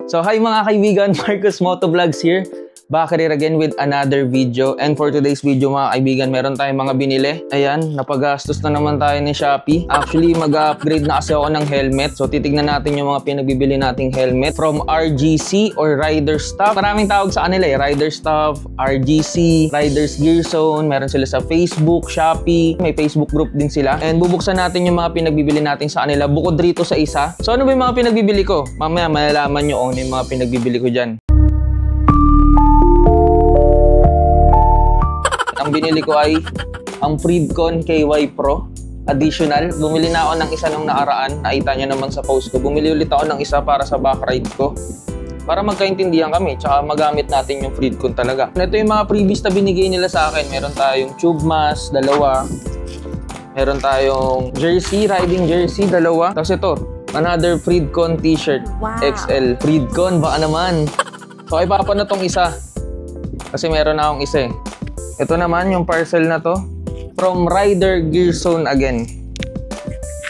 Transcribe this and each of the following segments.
So hi mga kaibigan, Marcos Motovlogs here. Back here again with another video. And for today's video mga kaibigan, meron tayong mga binili. Ayan, napagastos na naman tayo ni Shopee. Actually, mag-upgrade na kasi ako ng helmet. So titignan natin yung mga pinagbibili nating helmet from RGC or Rider Stuff. Maraming tawag sa kanila eh. Rider Stuff, RGC, Riders Gear Zone. Meron sila sa Facebook, Shopee. May Facebook group din sila. And bubuksan natin yung mga pinagbibili natin sa kanila bukod rito sa isa. So ano ba yung mga pinagbibili ko? Mamaya malalaman nyo kung ano yung mga pinagbibili ko dyan. Ang binili ko ay ang Freedcon KY Pro additional. Bumili na ako ng isa nung nakaraan. Nakita nyo naman sa post ko. Bumili ulit ako ng isa para sa back ride ko. Para magkaintindihan kami. Tsaka magamit natin yung Freedcon talaga. Ito yung mga freebies na binigay nila sa akin. Meron tayong tube mask, dalawa. Meron tayong jersey, riding jersey, dalawa. Tapos ito, another Freedcon t-shirt. Wow. XL. Freedcon, baka naman. So, ipapa na tong isa. Kasi meron na akong isa eh. Ito naman yung parcel na to from Rider Gear Zone again.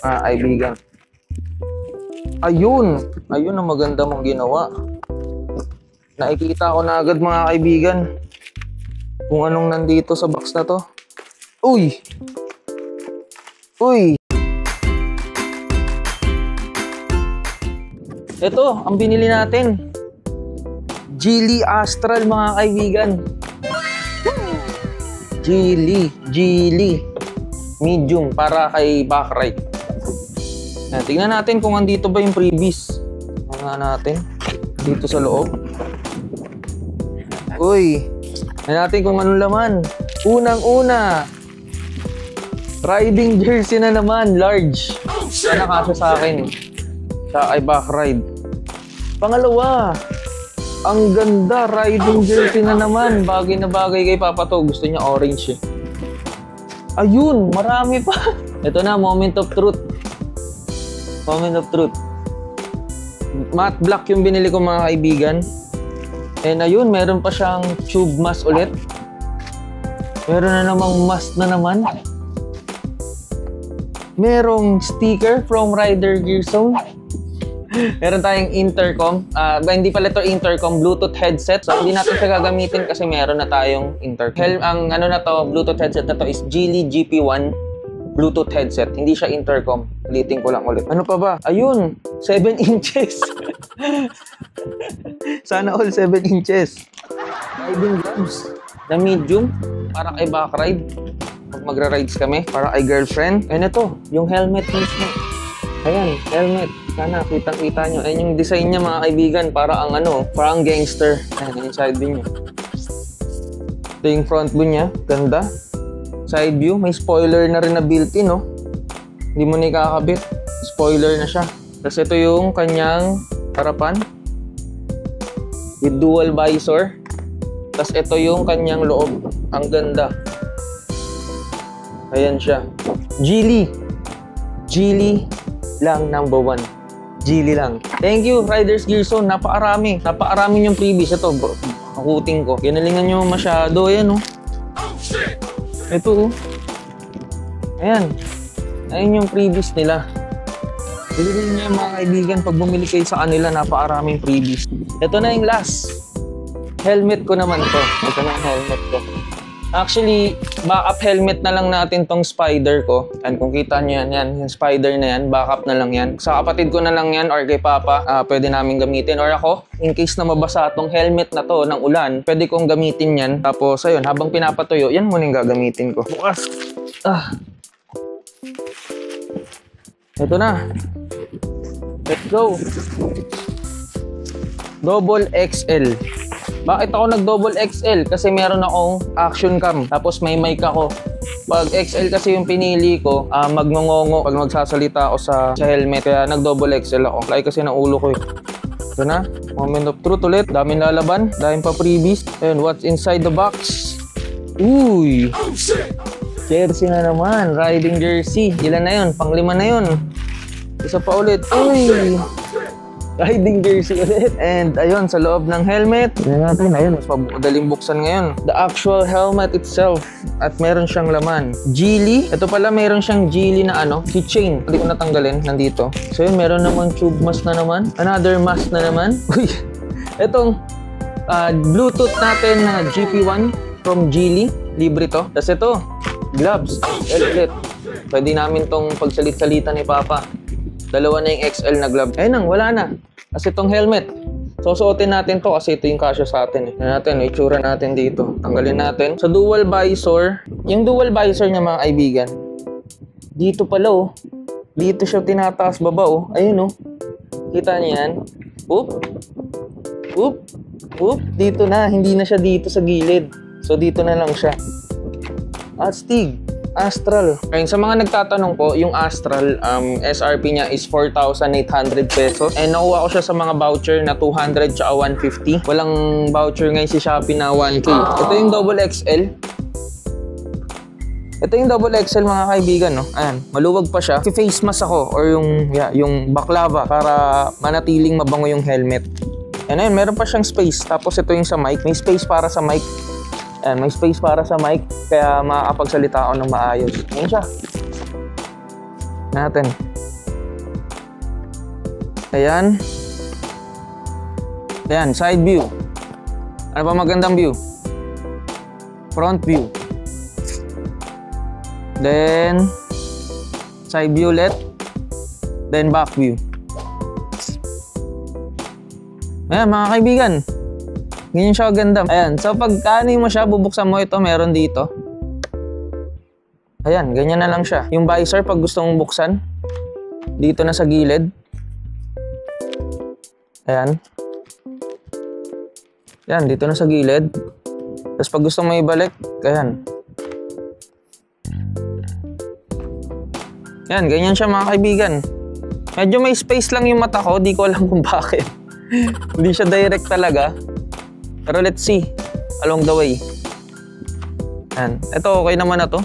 Kaibigan. Ayun ang maganda mong ginawa. Nakikita ko na agad mga kaibigan kung anong nandito sa box na to. Uy! Ito, ang binili natin. Geely Astral mga kaibigan. Geely medium para kay back ride. Tingnan natin kung andito ba yung freebies. Tingnan natin dito sa loob. Tingnan natin kung anong laman. Unang-una, riding jersey na naman, large. Sana kasya sa akin sa ay back ride. Pangalawa, ang ganda, riding jersey na naman. Bagay na bagay kay Papa to. Gusto niya orange eh. Ayun, marami pa. Ito na, moment of truth. Moment of truth. Matte black yung binili ko mga kaibigan. And ayun, meron pa siyang tube mask ulit. Meron na namang mask na naman. Merong sticker from Rider Gear Zone. Meron tayong intercom. Hindi pala ito intercom, Bluetooth headset. So hindi natin siya gagamitin kasi meron na tayong intercom. Ang ano na to, Bluetooth headset na to is Geely GP1 Bluetooth headset. Hindi siya intercom. Ulitin ko lang ulit. Ano pa ba? Ayun, 7 inches. Sana all 7 inches. Riding gloves na medium para kay back ride. Pag magra-rides kami, para kay girlfriend. And ito, yung helmet mismo. Ayan, helmet. Sana, kitang-kita nyo. Ayan yung design niya mga kaibigan. Para ang parang gangster. Ayan, yung side view niya. Ito yung front view niya. Ganda. Side view. May spoiler na rin na built-in, no? Hindi mo na ikakabit. Spoiler na siya. Tapos ito yung kanyang harapan. With dual visor. Tapos ito yung kanyang loob. Ang ganda. Ayan siya. Geely lang, number 1. Geely lang. Thank you, Riders Gear Zone. Napakarami yung freebies. Ito, bro. Nakuting ko. Ginalingan nyo masyado. Ayan, oh. Ito, oh. Ayan. Ayan yung freebies nila. Bilhin nyo mga kaibigan. Pag bumili kayo sa kanila, napakaraming freebies. Ito na yung last. Helmet ko naman to. Ito na yung helmet ko. Actually, backup helmet na lang natin tong Spider ko. And kung kita nyo yan, yung Spider na yan, backup na lang yan. Sa kapatid ko na lang yan or kay Papa, pwede namin gamitin. Or ako, in case na mabasa tong helmet na to ng ulan, pwede kong gamitin yan. Tapos, ayun, habang pinapatuyo, yan muna yung gagamitin ko. Bukas! Ito na. Let's go! Double XL. Bakit ako nag-double XL? Kasi meron akong action cam. Tapos may mic ako. Pag XL kasi yung pinili ko, magngongongo pag magsasalita ako sa helmet. Kaya nag-double XL ako. Laki kasi ng ulo ko eh. Ito na. Moment of truth ulit. Daming lalaban. Daming pa freebies. Ayun, what's inside the box? Uy! Jersey na naman. Riding jersey. Ilan na yun? Pang-5 na yun. Isa pa ulit. Uy! Riding jersey ulit. And ayun, sa loob ng helmet. Tignan natin, ayun, mas madaling buksan ngayon. The actual helmet itself. At meron siyang laman. Geely. Ito pala, meron siyang Geely na keychain. Hindi ko natanggalin. Nandito. So yun, meron naman tube mask na naman. Another mask na naman. Uy! Itong Bluetooth natin na GP1 from Geely. Libre to. Tapos ito, gloves. Ulit. Pwede namin tong pagsalit-salitan ni Papa. Dalawa na yung XL na glove. Ayun nang, wala na. Kasi itong helmet. Susuotin natin to kasi ito yung kasya sa atin. Yan natin, itsura natin dito. Tanggalin natin. Sa dual visor, yung dual visor niya mga kaibigan, dito pala oh. Dito siya tinataas baba oh. Ayun oh. Kita niyo yan? Oop. Oop. Oop. Dito na. Hindi na siya dito sa gilid. So dito na lang siya. Astig. Astral. Ayun, sa mga nagtatanong po, yung Astral, SRP niya is 4,800 pesos. And nakuha ko siya sa mga voucher na 200 tsaka 150. Walang voucher ngayon si Shopee na 1K. Ito yung double XL. Ito yung double XL mga kaibigan, no? Ayan, maluwag pa siya. Face mask ako or yung baklava para manatiling mabango yung helmet. And ayun, meron pa siyang space. Tapos ito yung sa mic. May space para sa mic. Ayan, may space para sa mic. Kaya makakapagsalita ako ng maayos. Ayan siya. Natin. Ayan. Ayan, side view. Ano ba magandang view? Front view. Then, side view ulit. Then, back view. Ayan, mga kaibigan. Ganyan siya ganda. Ayan, so pag kaani mo siya, bubuksan mo ito, meron dito. Ayan, ganyan na lang siya. Yung visor, pag gusto mong buksan, dito na sa gilid. Ayan. Ayan, dito na sa gilid. Tapos pag gusto mo ibalik, ayan. Ayan, ganyan siya mga kaibigan. Medyo may space lang yung mata ko, di ko alam kung bakit. Hindi siya direct talaga. Pero let's see along the way. Yan. Ito, okay naman na to.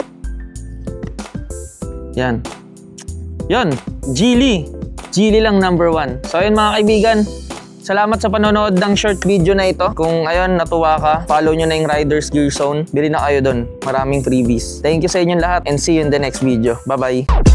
Yan. Yan. Geely. Geely lang number 1. So ayun mga kaibigan. Salamat sa panonood ng short video na ito. Kung ayun, natuwa ka, follow nyo na yung Riders Gear Zone. Bili na kayo doon. Maraming freebies. Thank you sa inyong lahat and see you in the next video. Bye-bye.